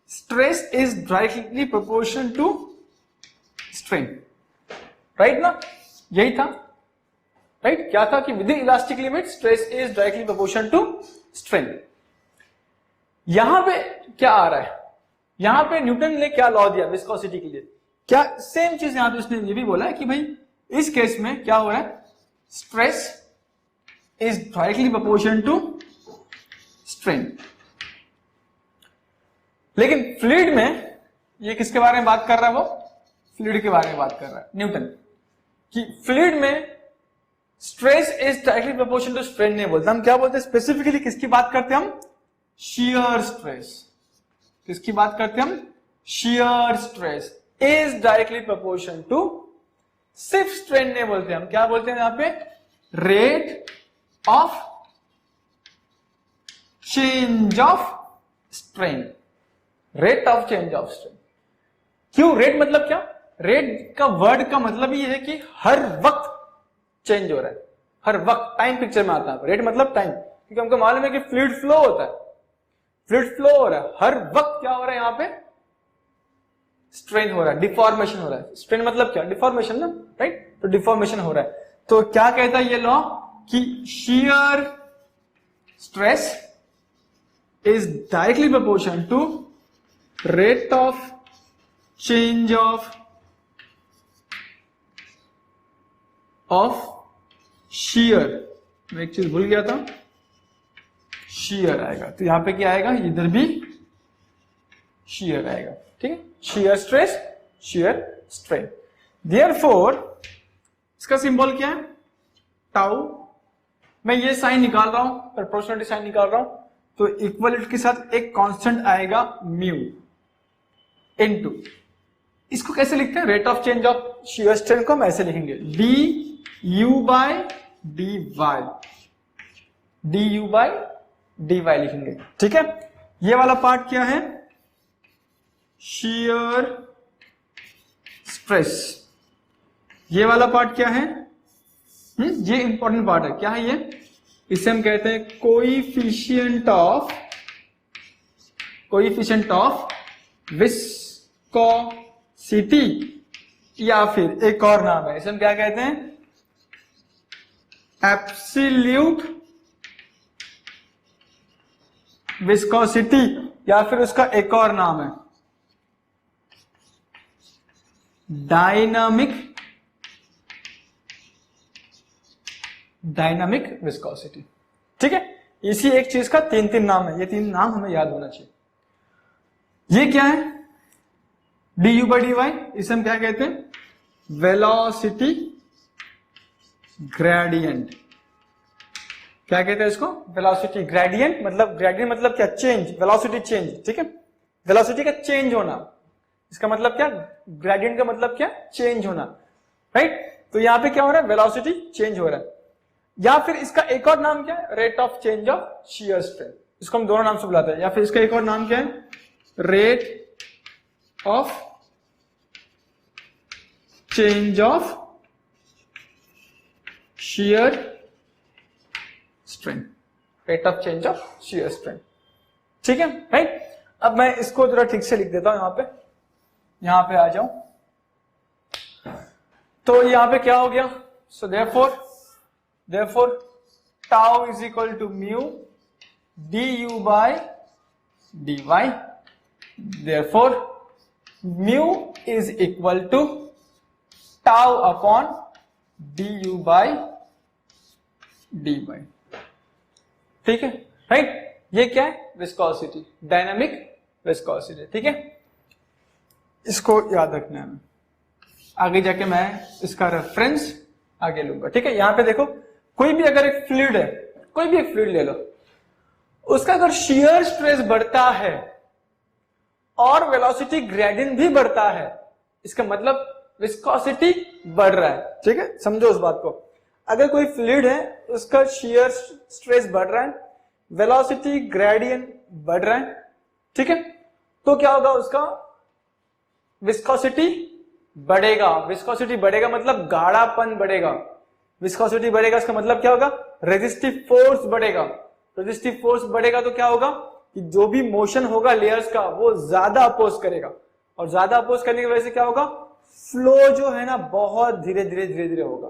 stress is directly proportional to strain, right ना? यही था, राइट। क्या था कि within elastic limit stress is directly proportional to strain. यहां पे क्या आ रहा है? यहां पे न्यूटन ने क्या लॉ दिया विस्कोसिटी के लिए? क्या सेम चीज यहां पे उसने ये भी बोला है कि भाई इस केस में क्या हो रहा है? Stress is directly proportional to strain. लेकिन फ्लूइड में ये किसके बारे में बात कर रहा है? वो फ्लूइड के बारे में बात कर रहा है न्यूटन, कि फ्लूइड में stress is directly proportional to strain नहीं बोलते। हम क्या बोलते हैं स्पेसिफिकली? किसकी बात करते हैं हम? Shear stress. किसकी बात करते हैं हम? Shear stress is directly proportional to, सिर्फ स्ट्रेन नहीं बोलते हम, क्या बोलते हैं यहां पे? Rate of change of strain. Rate of change of strain. क्यों? रेट मतलब क्या? रेट का वर्ड का मतलब ये है कि हर वक्त चेंज हो रहा है, हर वक्त टाइम पिक्चर में आता है। रेट मतलब टाइम, क्योंकि हमको मालूम है कि फ्लूइड फ्लो होता है, फ्लूइड फ्लो हो रहा है, हर वक्त क्या हो रहा है यहां पे? स्ट्रेन हो रहा है, डिफॉर्मेशन हो रहा है। स्ट्रेन मतलब क्या? डिफॉर्मेशन ना, राइट। तो डिफॉर्मेशन हो रहा है। तो क्या कहता है ये लॉ कि shear stress is directly proportional to rate of change of shear. मैं एक चीज भूल गया था, shear आएगा। तो यहां पे क्या आएगा, इधर भी shear आएगा, ठीक है, shear stress, shear strain। Therefore इसका सिंबल क्या है, टाउ। मैं ये साइन निकाल रहा हूं, प्रोपोर्शनलिटी साइन निकाल रहा हूं, तो इक्वलिटी के साथ एक कांस्टेंट आएगा म्यू इनटू, इसको कैसे लिखते हैं, rate of change of shear strain को हम ऐसे लिखेंगे, d u by d y, d u by d y लिखेंगे, ठीक है। ये वाला पार्ट क्या है, शियर स्ट्रेस। ये वाला पार्ट क्या है, ये इंपॉर्टेंट पार्ट है, क्या है ये, इसे हम कहते हैं कोएफिशिएंट ऑफ विस्कोसिटी, या फिर एक और नाम है, इसे हम क्या कहते हैं, एब्सोल्यूट विस्कोसिटी, या फिर उसका एक और नाम है डायनामिक विस्कोसिटी, ठीक है। इसी एक चीज का तीन तीन नाम है, ये तीन नाम हमें याद होना चाहिए। ये क्या है, d u by d y, इसे हम क्या कहते हैं, वेलोसिटी ग्रेडियंट। क्या कहते हैं इसको, वेलोसिटी ग्रेडियंट, मतलब ग्रेडियंट मतलब क्या, चेंज, वेलोसिटी चेंज, ठीक है, वेलोसिटी का चेंज होना, इसका मतलब क्या, ग्रेडियंट का मतलब क्या, चेंज होना, राइट। तो यहां पे क्या हो रहा है, वेलोसिटी चेंज हो रहा है। या फिर इसका एक और नाम क्या है, rate of change of shear strain, इसको हम दोनों नाम से बुलाते हैं। या फिर इसका एक और नाम क्या है, rate of change of shear strain, rate of change of shear strain, ठीक है, राइट। अब मैं इसको जरा ठीक से लिख देता हूं, यहां पे आ जाऊं, तो यहां पे क्या हो गया, सो therefore tau is equal to mu du by dy, therefore mu is equal to tau upon du by dy, ठीक है, राइट। ये क्या है, विस्कोसिटी, डायनामिक विस्कोसिटी, ठीक है, इसको याद रखना है, आगे जाके मैं इसका रेफरेंस आगे लूंगा, ठीक है। यहां पे देखो, कोई भी अगर एक फ्लूइड है, कोई भी एक फ्लूइड ले लो, उसका अगर शियर स्ट्रेस बढ़ता है और वेलोसिटी ग्रेडियंट भी बढ़ता है, इसका मतलब विस्कोसिटी बढ़ रहा है, ठीक है, समझो उस बात को। अगर कोई फ्लूइड है, उसका शियर स्ट्रेस बढ़ रहा है, वेलोसिटी ग्रेडियंट बढ़ रहा है, ठीक है, तो क्या होगा, उसका विस्कोसिटी बढ़ेगा। विस्कोसिटी बढ़ेगा मतलब गाढ़ापन बढ़ेगा, विस्कोसिटी बढ़ेगा, इसका मतलब क्या होगा, रेजिस्टिव फोर्स बढ़ेगा। रेजिस्टिव फोर्स बढ़ेगा तो क्या होगा कि जो भी मोशन होगा लेयर्स का, वो ज्यादा अपोज करेगा, और ज्यादा अपोज करने की वजह से क्या होगा, फ्लो जो है ना बहुत धीरे धीरे होगा,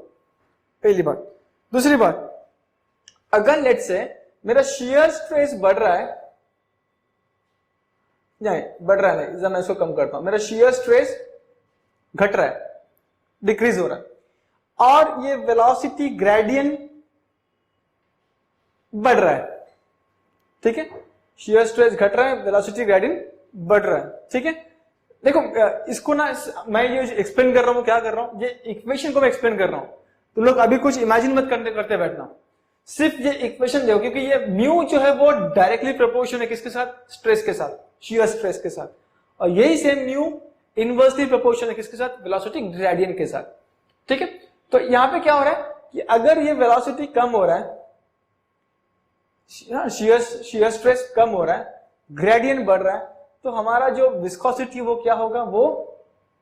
पहली बात। दूसरी बात, अगर लेट से मेरा शियर स्ट्रेस बढ़ रहा है, नहीं बढ़ रहा है, नहीं, मैं इसको कम करता हूं, मेरा शियर स्ट्रेस घट रहा है, डिक्रीज हो रहा है, और ये वेलोसिटी ग्रेडियंट बढ़ रहा है, ठीक है, शियर स्ट्रेस घट रहा है, वेलोसिटी ग्रेडियंट बढ़ रहा है, ठीक है। देखो इसको ना, मैं ये एक्सप्लेन कर रहा हूं, क्या कर रहा हूं, ये इक्वेशन को मैं एक्सप्लेन कर रहा हूं, तुम लोग अभी कुछ इमेजिन मत करते बैठना, सिर्फ ये इक्वेशन देखो, क्योंकि ये म्यू जो है वो डायरेक्टली प्रोपोर्शन है किसके साथ, स्ट्रेस के साथ, शियर स्ट्रेस के साथ, और यही सेम म्यू इनवर्सली प्रोपोर्शन है किसके साथ, वेलोसिटी ग्रेडियंट के साथ, ठीक है। तो यहां पे क्या हो रहा है कि अगर ये वेलोसिटी कम हो रहा है, शियर स्ट्रेस कम हो रहा है, ग्रेडियंट बढ़ रहा है, तो हमारा जो विस्कोसिटी वो क्या होगा, वो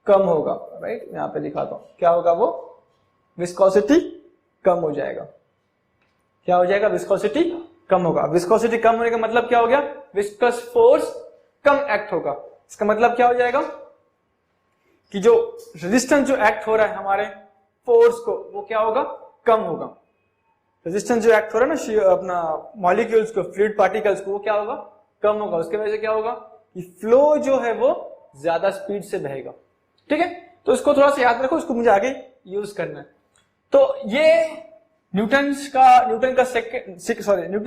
कम होगा, राइट। यहां पे दिखाता हूं, क्या होगा, वो विस्कोसिटी कम हो जाएगा। क्या हो जाएगा, विस्कोसिटी कम होगा। विस्कोसिटी कम होने का मतलब क्या हो गया, विस्कस फोर्स कम एक्ट होगा। इसका मतलब क्या हो जाएगा कि जो रेजिस्टेंस जो एक्ट हो रहा है हमारे फोर्स को, वो क्या होगा, कम होगा। रेजिस्टेंस जो एक्ट हो रहा है ना अपना मॉलिक्यूल्स को, फ्लूइड पार्टिकल्स को, वो क्या होगा, कम होगा। उसके वजह से क्या होगा कि फ्लो जो है वो ज्यादा स्पीड से बहेगा, ठीक है। तो इसको थोड़ा सा याद रखो, इसको मुझे आगे यूज करना है। तो ये न्यूटन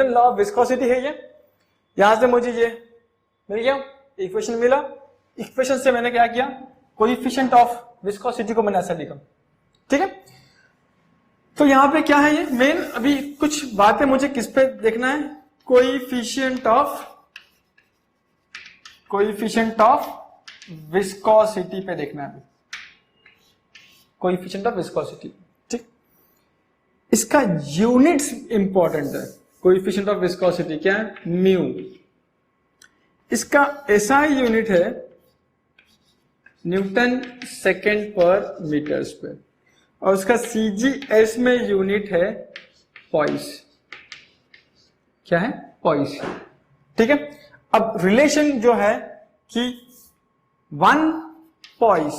लॉ ऑफ विस्कोसिटी है ये। यहां से मुझे ये मिल गया, इक्वेशन मिला। इक्वेशन से मैंने क्या किया, कोएफिशिएंट ऑफ विस्कोसिटी को मैंने ऐसा लिखा, ठीक है। तो यहां पे क्या है ये मेन, अभी कुछ बातें मुझे किस पे देखना है, कोएफिशिएंट ऑफ विस्कोसिटी पे देखना है, कोएफिशिएंट ऑफ विस्कोसिटी, ठीक। इसका यूनिट्स इंपॉर्टेंट है। कोएफिशिएंट ऑफ विस्कोसिटी क्या है, म्यू। इसका एसआई यूनिट है न्यूटन सेकेंड पर मीटर स्क्वायर, और उसका सीजीएस में यूनिट है पॉइस। क्या है, पॉइस, ठीक है। अब रिलेशन जो है कि 1 पॉइस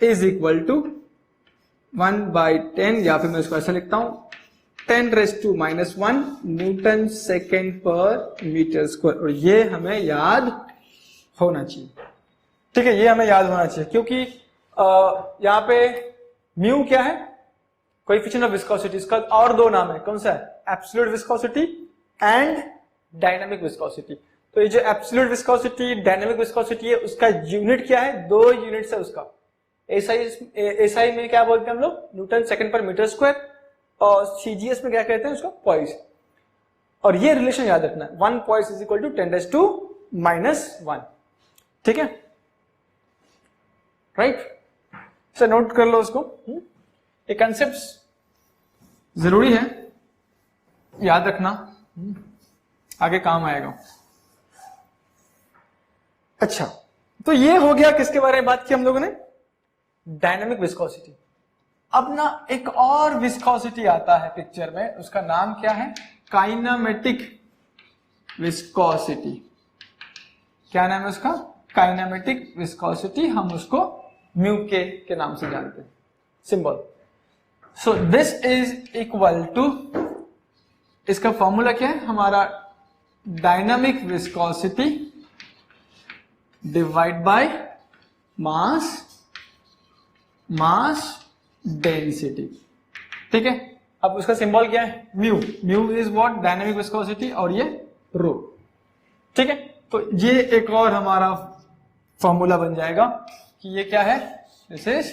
इज इक्वल टू 1/10, या फिर मैं इसको ऐसा लिखता हूं 10⁻⁻1 न्यूटन सेकेंड पर मीटर स्क्वायर। और ये हमें याद होना चाहिए, ठीक है, ये हमें याद होना चाहिए, क्योंकि यहां पे म्यू क्या है, कोएफिशिएंट ऑफ विस्कोसिटी। इसका और दो नाम है, कौन सा है, absolute viscosity and dynamic viscosity. तो ये जो एब्सोल्यूट विस्कोसिटी, डायनामिक विस्कोसिटी है, उसका यूनिट क्या है, 2 यूनिट्स है उसका। एसआई में क्या बोलते हैं हम लोग, न्यूटन सेकेंड पर मीटर स्क्वायर, और सीजीएस में क्या कहते हैं उसको, पॉइस। और ये रिलेशन याद रखना है, 1 पॉइस इज इक्वल टू 10⁻⁻1, ठीक है, राइट। सर नोट कर लो उसको, ये कंसेप्ट जरूरी है, याद रखना, आगे काम आएगा। अच्छा, तो ये हो गया किसके बारे में बात की हम लोगों ने, डायनामिक विस्कोसिटी। अब ना एक और विस्कोसिटी आता है पिक्चर में, उसका नाम क्या है, काइनेमेटिक विस्कोसिटी। क्या नाम है उसका, काइनेमेटिक विस्कोसिटी। हम उसको म्यू के नाम से जानते हैं, symbol. So this is equal to, इसका फॉर्मूला क्या है हमारा, dynamic viscosity divide by mass density, ठीक है। अब उसका सिंबल क्या है, mu. Mu is what, dynamic viscosity, और ये रो, ठीक है। तो ये एक और हमारा फॉर्मूला बन जाएगा कि ये क्या है, दिस इज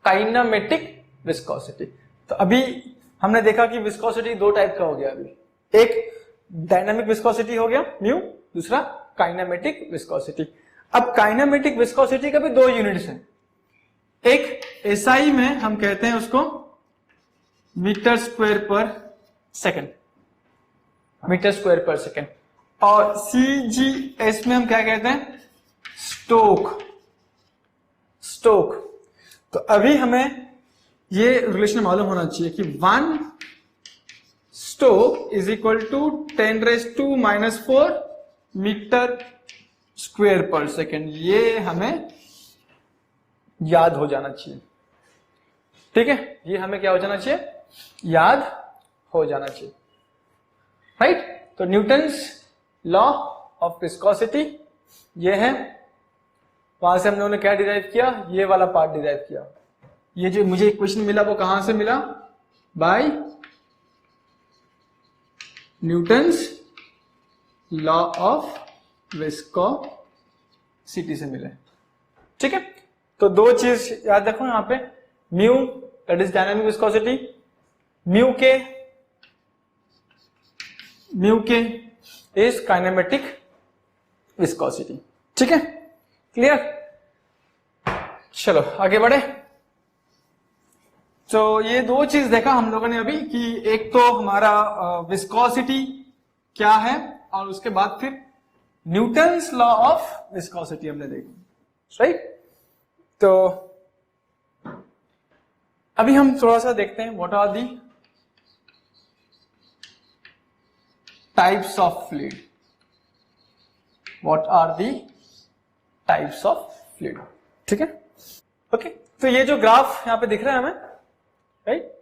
काइनेमेटिक विस्कोसिटी। तो अभी हमने देखा कि विस्कोसिटी 2 टाइप का हो गया अभी, एक डायनामिक विस्कोसिटी हो गया म्यू, दूसरा काइनेमेटिक विस्कोसिटी। अब काइनेमेटिक विस्कोसिटी का भी 2 यूनिट्स हैं, एक एसआई में हम कहते हैं उसको metre square per second, metre square per second, और सीजीएस में हम क्या कहते हैं, स्टोक। तो अभी हमें ये रिलेशन मालूम होना चाहिए कि 1 stoke is equal to 10⁻⁻4 metre square per second. ये हमें याद हो जाना चाहिए, ठीक है, ये हमें क्या हो जाना चाहिए, याद हो जाना चाहिए, राइट। तो न्यूटन्स लॉ ऑफ विस्कोसिटी ये है, वहां से हम लोगों ने क्या डिराइव किया, ये वाला पार्ट डिराइव किया। ये जो मुझे इक्वेशन मिला वो कहां से मिला, by Newton's law of viscosity से मिले, ठीक है। तो 2 चीज याद रखो यहां पे, mu that is dynamic viscosity, mu के इज काइनेमेटिक विस्कोसिटी, ठीक है, क्लियर। चलो आगे बढ़े। तो ये 2 चीज देखा हम लोगों ने अभी कि एक तो हमारा विस्कोसिटी क्या है, और उसके बाद फिर न्यूटन्स लॉ ऑफ विस्कोसिटी हमने देखा, राइट। तो अभी हम थोड़ा सा देखते हैं what are the types of fluid, what are the types of fluid, ठीक है, ओके। तो ये जो ग्राफ यहां पे दिख रहा है हमें, राइट,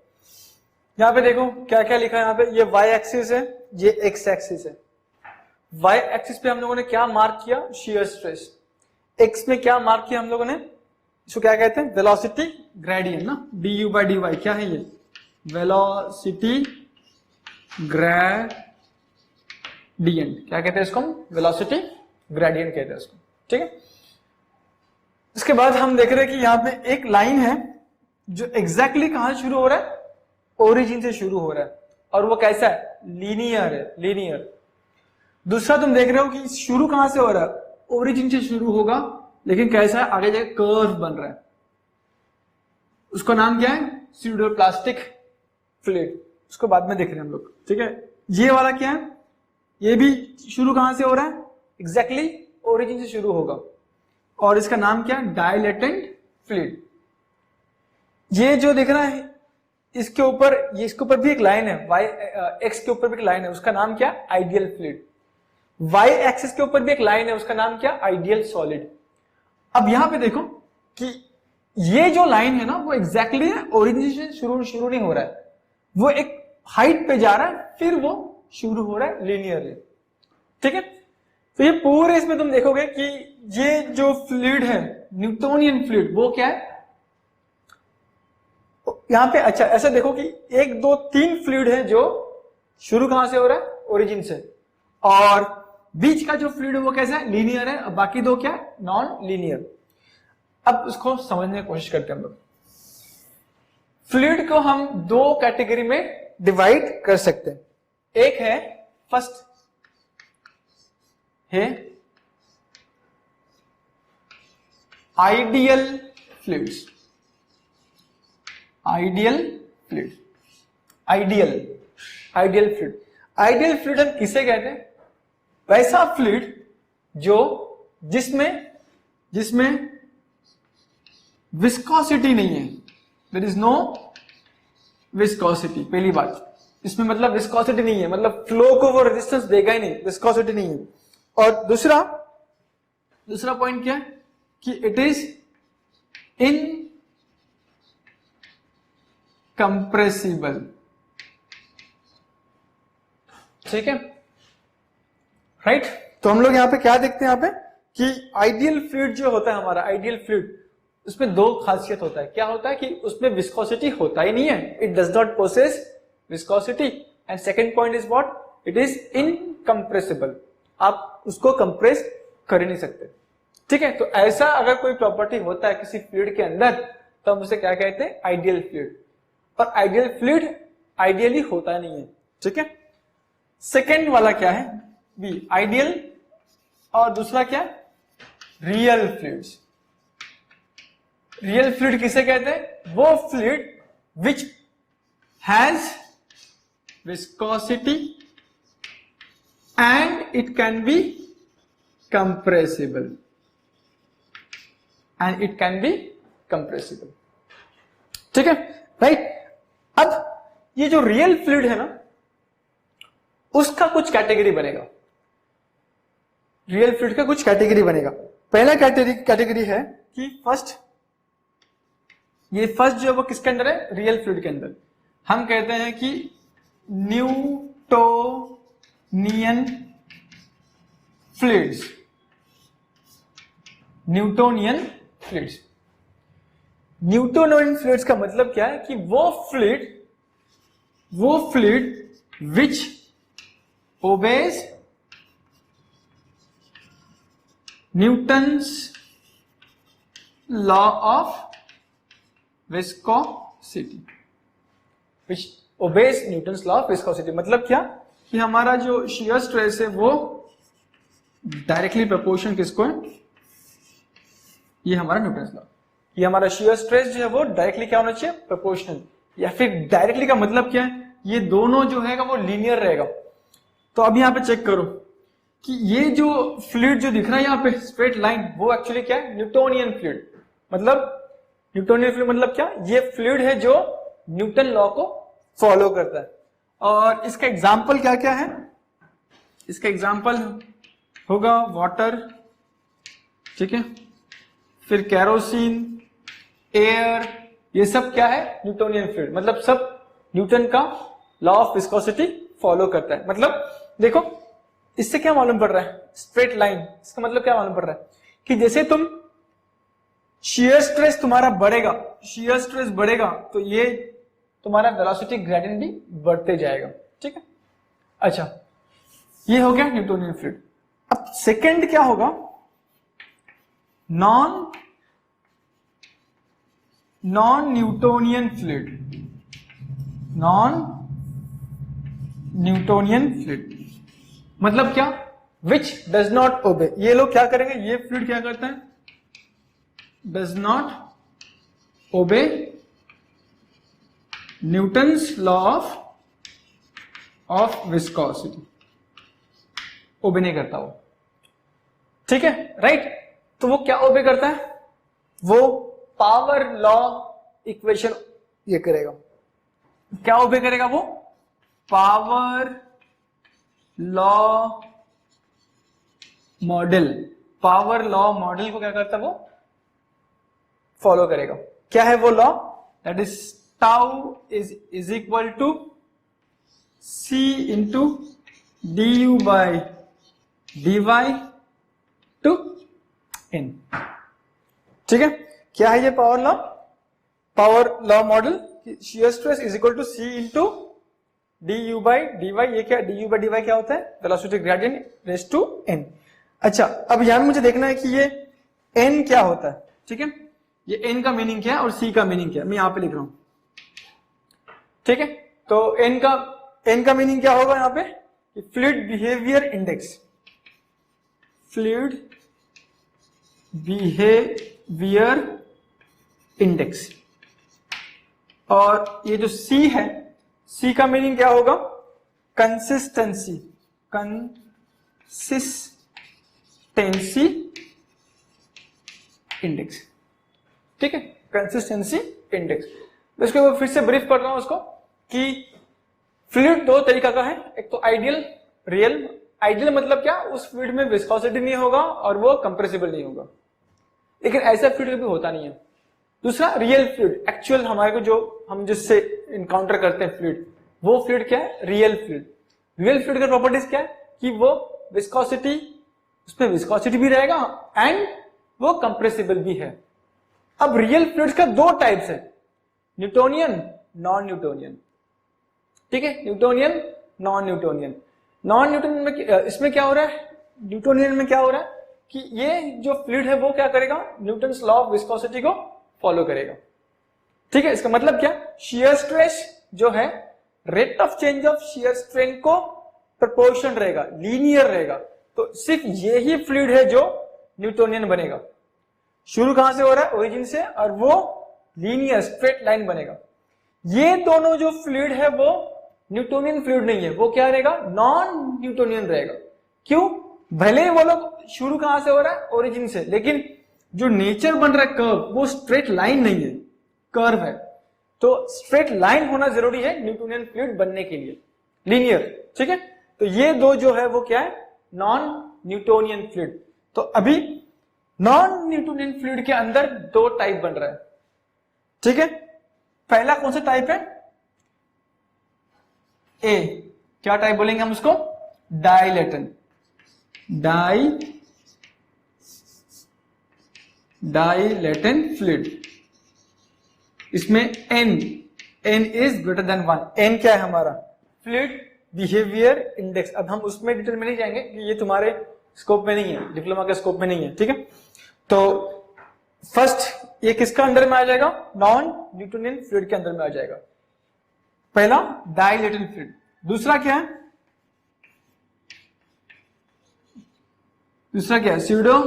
यहां पे देखो क्या क्या लिखा है यहां पे, ये वाई एक्सिस है, ये एक्स एक्सिस है। वाई एक्सिस पे हम लोगों ने क्या मार्क किया, शियर स्ट्रेस। एक्स में क्या मार्क किया हम लोगों ने, इसको क्या कहते हैं, वेलोसिटी ग्रेडियंट ना, du by dy क्या है ये, वेलोसिटी ग्रेडियंट, क्या कहते हैं इसको, वेलोसिटी ग्रेडियंट कहते हैं इसको, ठीक है। इसके बाद हम देख रहे हैं कि यहाँ पे एक लाइन है जो एग्जैक्टली कहां से शुरू हो रहा है, ओरिजिन से शुरू हो रहा है, और वो कैसा है, लीनियर है, लीनियर। दूसरा तुम देख रहे हो कि शुरू कहां से हो रहा है, ओरिजिन से शुरू होगा, लेकिन कैसा है, आगे जाके कर्व बन रहा है, उसका नाम क्या है, स्यूडोप्लास्टिक फ्लूइड, उसको बाद में देख रहे हैं हम लोग, ठीक है। ये वाला क्या है, ये भी शुरू कहां से हो रहा है, एग्जैक्टली ओरिजिन से शुरू होगा, और इसका नाम क्या है, डायलेटेंट फ्लूइड। ये जो दिख रहा है इसके ऊपर, ये इसके ऊपर भी एक लाइन है, वाई एक्स के ऊपर भी एक लाइन है, उसका नाम क्या, आइडियल फ्लूइड। वाई एक्सिस के ऊपर भी एक लाइन है, उसका नाम क्या, आइडियल सॉलिड। अब यहां पे देखो कि ये जो लाइन है ना, वो एग्जैक्टली ओरिजिन से शुरू नहीं हो रहा है, वो एक हाइट पे जा रहा है, फिर वो शुरू हो रहा है लीनियरली, ठीक है। तो ये पूरे इसमें तुम देखोगे कि ये जो फ्लूइड है, न्यूटोनियन फ्लूइड, वो क्या है, यहां पे अच्छा ऐसा देखो कि 1 2 3 फ्लूइड है जो शुरू कहां से हो रहा है, ओरिजिन से, और बीच का जो फ्लूइड है वो कैसा है, लीनियर है, और बाकी दो क्या, नॉन लीनियर। अब उसको समझने की कोशिश करते हैं हम लोग। फ्लूइड को हम 2 कैटेगरी में डिवाइड कर सकते हैं। एक है, फर्स्ट है ideal fluids, ideal fluid, ideal fluid. Ideal fluid हम किसे कहते हैं, वैसा फ्लूइड जो जिसमें विस्कोसिटी नहीं है, देयर इज नो विस्कोसिटी। पहली बात, इसमें मतलब विस्कोसिटी नहीं है, मतलब फ्लो को वो रेजिस्टेंस देगा ही नहीं, विस्कोसिटी नहीं है। और दूसरा पॉइंट क्या है कि इट इज इनकंप्रेसिबल, ठीक है, राइट। तो हम लोग यहां पे क्या देखते हैं, यहां पे कि आइडियल फ्लूइड जो होता है हमारा, आइडियल फ्लूइड, उसमें 2 खासियत होता है। क्या होता है कि उसमें विस्कोसिटी होता ही नहीं है, it does not possess viscosity, and second point is what, it is incompressible, आप उसको कंप्रेस कर ही नहीं सकते, ठीक है। तो ऐसा अगर कोई प्रॉपर्टी होता है किसी फ्लूइड के अंदर, तो हम उसे क्या कहते हैं, आइडियल फ्लूइड। और आइडियल फ्लूइड आइडियली होता नहीं है, ठीक है। सेकेंड वाला क्या है, बी आइडियल, और दूसरा क्या, रियल फ्लूइड्स। रियल फ्लूइड किसे कहते हैं, वो fluid which has viscosity and it can be compressible, ठीक है, राइट। अब ये जो रियल फ्लूइड है ना, उसका कुछ कैटेगरी बनेगा, रियल फ्लूइड का कुछ कैटेगरी बनेगा। पहला कैटेगरी है कि फर्स्ट जो वो किसके अंदर है, रियल फ्लूइड के अंदर। हम कहते हैं कि न्यूटोनियन फ्लूइड्स, न्यूटोनियन फ्लूइड्स का मतलब क्या है कि वो fluid which obeys Newton's law of viscosity, which obeys Newton's law of viscosity. मतलब क्या कि हमारा जो शियर स्ट्रेस है वो डायरेक्टली प्रोपोर्शन किसको है, ये हमारा न्यूटन्स लॉ। ये हमारा शियर स्ट्रेस जो है वो डायरेक्टली क्या होना चाहिए, प्रोपोर्शनल, या फिर डायरेक्टली का मतलब क्या है, ये दोनों जो है वो लीनियर रहेगा। तो अब यहां पे चेक करो कि ये जो फ्लूइड जो दिख रहा है यहाँ पे स्ट्रेट लाइन, वो एक्चुअली क्या है, न्यूटोनियन फ्लूइड। मतलब न्यूटोनियन फ्लूइड मतलब क्या, ये फ्लूइड है जो न्यूटन लॉ को फॉलो करता है। और इसका एग्जाम्पल क्या क्या है, इसका एग्जाम्पल होगा वाटर, ठीक है, फिर कैरोसिन, एयर, ये सब क्या है, न्यूटोनियन फ्लूइड। मतलब सब न्यूटन का लॉ ऑफ विस्कोसिटी फॉलो करता है। मतलब देखो इससे क्या मालूम पड़ रहा है, स्ट्रेट लाइन, इसका मतलब क्या मालूम पड़ रहा है कि जैसे तुम शियर स्ट्रेस तुम्हारा बढ़ेगा, शियर स्ट्रेस बढ़ेगा तो ये तुम्हारा वेलोसिटी ग्रेडियंट भी बढ़ते जाएगा, ठीक है। अच्छा, ये हो गया न्यूटोनियन फ्लूइड। अब सेकंड क्या होगा, non Newtonian fluid, non Newtonian fluid मतलब क्या, विच डज नॉट ओबे। ये लोग क्या करेंगे, ये फ्लूइड क्या करता है, does not obey Newton's law of viscosity, obey नहीं करता वो, ठीक है, राइट। तो वो क्या ओबे करता है, वो पावर लॉ इक्वेशन ये करेगा, क्या ओबे करेगा वो, power law model, power law model को क्या करता है वो फॉलो करेगा। क्या है वो law, that is tau is equal to c into d u by d y to n, ठीक है। क्या है ये power law model, shear stress is equal to c into d u by d y. ये क्या, d u by d y क्या होता है, velocity gradient raise to n. अच्छा, अब यहां मुझे देखना है कि ये एन क्या होता है, ठीक है, ये एन का मीनिंग क्या है और सी का मीनिंग क्या है, मैं यहां पे लिख रहा हूं, ठीक है। तो एन का मीनिंग क्या होगा यहां पे, fluid behaviour index, fluid behaviour index. और ये जो सी है, सी का मीनिंग क्या होगा, कंसिस्टेंसी, कंसिस्टेंसी इंडेक्स, ठीक है, कंसिस्टेंसी इंडेक्स। मैं इसको फिर से ब्रीफ कर रहा हूं उसको कि फ्लूइड दो तरीका का है, एक तो आइडियल, रियल। आइडियल मतलब क्या, उस फ्लूइड में विस्कोसिटी नहीं होगा और वो कंप्रेसिबल नहीं होगा, लेकिन ऐसा फ्लूइड कभी होता नहीं है। दूसरा रियल फ्लूइड, एक्चुअल हमारे को जो हम जिससे इनकाउंटर करते हैं फ्लूइड, वो फ्लूइड क्या है, रियल फ्लूइड। रियल फ्लूइड का प्रॉपर्टीज क्या है कि वो विस्कोसिटी, उसमें विस्कोसिटी भी रहेगा एंड वो कंप्रेसिबल भी है। अब रियल फ्लूइड्स का दो टाइप्स है, न्यूटोनियन, नॉन न्यूटोनियन, ठीक है, Newtonian, non Newtonian. Non Newtonian में इसमें क्या हो रहा है, न्यूटोनियन में क्या हो रहा है कि ये जो फ्लूइड है वो क्या करेगा, न्यूटन्स लॉ ऑफ विस्कोसिटी को फॉलो करेगा, ठीक है। इसका मतलब क्या, शियर स्ट्रेस जो है, rate of change of shear strain को प्रोपोर्शन रहेगा, लीनियर रहेगा। तो सिर्फ ये ही फ्लूइड है जो न्यूटोनियन बनेगा। शुरू कहां से हो रहा है, ओरिजिन से, और वो लीनियर स्ट्रेट लाइन बनेगा। ये दोनों जो फ्लूइड है वो न्यूटोनियन फ्लूइड नहीं है, वो क्या रहेगा, नॉन न्यूटोनियन रहेगा। क्यों, भले वो लोग शुरू कहां से हो रहा है, ओरिजिन से, लेकिन जो नेचर बन रहा है कर्व, वो स्ट्रेट लाइन नहीं है, कर्व है। तो स्ट्रेट लाइन होना जरूरी है न्यूटोनियन फ्लूइड बनने के लिए, लीनियर, ठीक है। तो ये दो जो है वो क्या है, नॉन न्यूटोनियन फ्लूइड। तो अभी नॉन न्यूटोनियन फ्लूइड के अंदर दो टाइप बन रहा है, ठीक है। पहला कौन सा टाइप है, ए, क्या टाइप बोलेंगे हम उसको, डाइलेटन, डाइलेटन फ्लूइड। इसमें n is greater than 1। n क्या है हमारा, फ्लूइड बिहेवियर इंडेक्स। अब हम उसमें डिटेल में नहीं जाएंगे, ये तुम्हारे स्कोप में नहीं है, डिप्लोमा के स्कोप में नहीं है, ठीक है। तो फर्स्ट ये किसका अंदर में आ जाएगा, नॉन न्यूटोनियन फ्लूइड के अंदर में आ जाएगा। पहला डाइलेटन फ्लूइड। दूसरा क्या है, स्यूडो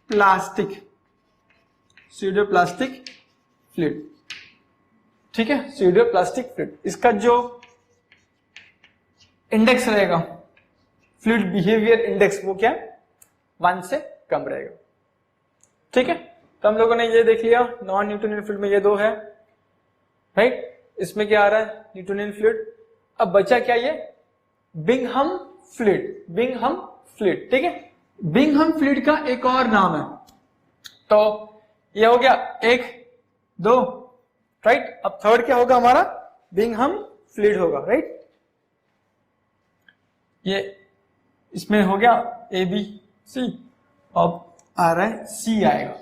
प्लास्टिक फ्लूइड, ठीक है, स्यूडो प्लास्टिक फ्लूइड। इसका जो इंडेक्स रहेगा, फ्लूइड बिहेवियर इंडेक्स, वो क्या है, 1 से कम रहेगा, ठीक है। तो हम लोगों ने ये देख लिया, नॉन न्यूटोनियन फ्लूइड में ये दो है, राइट। इसमें क्या आ रहा है, न्यूटोनियन फ्लूइड। अब बचा क्या, ये बिंघम फ्लूइड, ठीक है। बिंघम फ्लूइड का एक और नाम है, तो ये हो गया 1 2, राइट। अब थर्ड क्या होगा हमारा, बिंघम फ्लूइड होगा, राइट। ये इसमें हो गया A B C, अब आ रहा है C आएगा,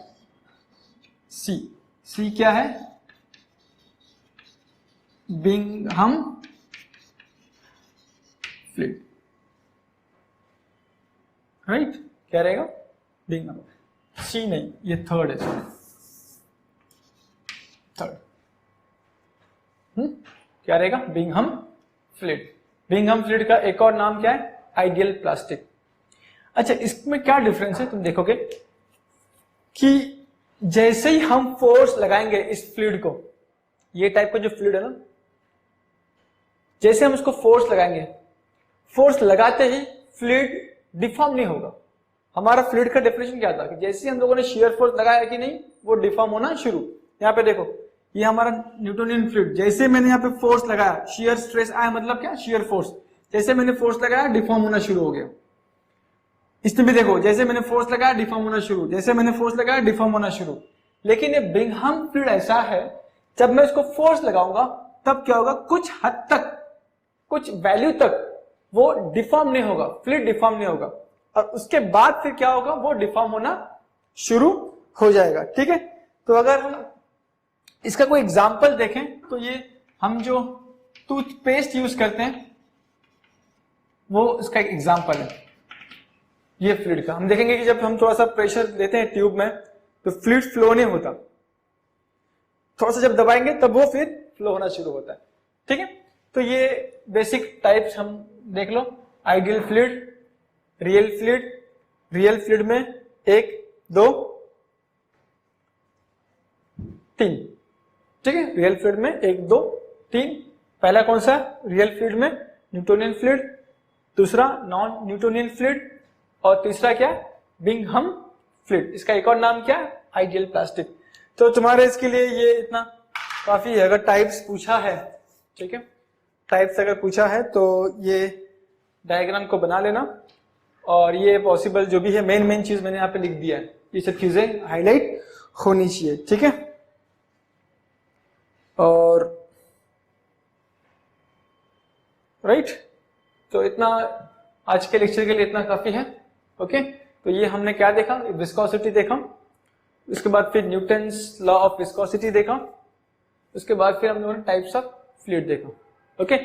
सी क्या है, बिंघम फ्लूइड, राइट, क्या रहेगा, बिंघम, सी नहीं, ये थर्ड है, थर्ड, क्या रहेगा, बिंघम फ्लूइड। बिंघम फ्लूइड का एक और नाम क्या है, आइडियल प्लास्टिक। अच्छा, इसमें क्या डिफरेंस है, तुम देखोगे कि जैसे ही हम फोर्स लगाएंगे इस फ्लूइड को, ये टाइप का जो फ्लूइड है ना, जैसे हम उसको फोर्स लगाएंगे, फोर्स लगाते ही फ्लूइड डिफॉर्म नहीं होगा। हमारा फ्लूइड का डेफिनेशन क्या था कि जैसे हम लोगों ने शियर फोर्स लगाया कि नहीं, वो डिफॉर्म होना शुरू। यहाँ पे देखो, ये हमारा न्यूटोनियन फ्लूइड, जैसे मैंने यहाँ पे फोर्स लगाया, शियर स्ट्रेस आया, मतलब क्या, शियर फोर्स, जैसे मैंने फोर्स लगाया डिफॉर्म होना शुरू हो गया। इसमें भी देखो, जैसे मैंने फोर्स लगाया डिफॉर्म होना शुरू, जैसे मैंने फोर्स लगाया डिफॉर्म होना शुरू। लेकिन ये बिंघम फ्लूइड ऐसा है, जब मैं इसको फोर्स लगाऊंगा तब क्या होगा, कुछ हद तक, कुछ वैल्यू तक वो डिफॉर्म नहीं होगा, फ्लूइड डिफॉर्म नहीं होगा, और उसके बाद फिर क्या होगा, वो डिफॉर्म होना शुरू हो जाएगा। ठीक है, तो अगर हम इसका कोई एग्जाम्पल देखें तो ये हम जो टूथपेस्ट यूज करते हैं वो इसका एक एग्जाम्पल है, ये फ्लूइड का। हम देखेंगे कि जब हम थोड़ा सा प्रेशर देते हैं ट्यूब में तो फ्लूइड फ्लो नहीं होता, थोड़ा सा जब दबाएंगे तब वो फिर फ्लो होना शुरू होता है। ठीक है, तो ये बेसिक टाइप्स हम देख लो, ideal fluid, real fluid, real fluid में 1 2 3, ठीक है, रियल फ्लूइड में 1 2 3। पहला कौन सा, रियल फ्लूइड में न्यूटोनियन फ्लूइड, दूसरा नॉन न्यूटोनियन फ्लूइड, और तीसरा क्या, बिंघम फ्लूइड। इसका एक और नाम क्या है, आइडियल प्लास्टिक। तो तुम्हारे इसके लिए ये इतना काफी है। अगर टाइप्स पूछा है, ठीक है, टाइप्स अगर पूछा है तो ये डायग्राम को बना लेना, और ये पॉसिबल जो भी है, मेन चीज मैंने यहाँ पे लिख दिया है, ये सब चीजें हाईलाइट होनी चाहिए। ठीक है, और राइट, तो इतना आज के लेक्चर के लिए इतना काफी है। ओके, तो ये हमने क्या देखा, विस्कोसिटी देखा, उसके बाद फिर न्यूटन्स लॉ ऑफ विस्कोसिटी देखा, उसके बाद फिर हम लोगों ने टाइप्स ऑफ फ्लूइड देखा। ओके,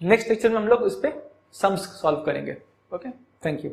नेक्स्ट लेक्चर में हम लोग इस पे सम्स सॉल्व करेंगे। Okay, thank you.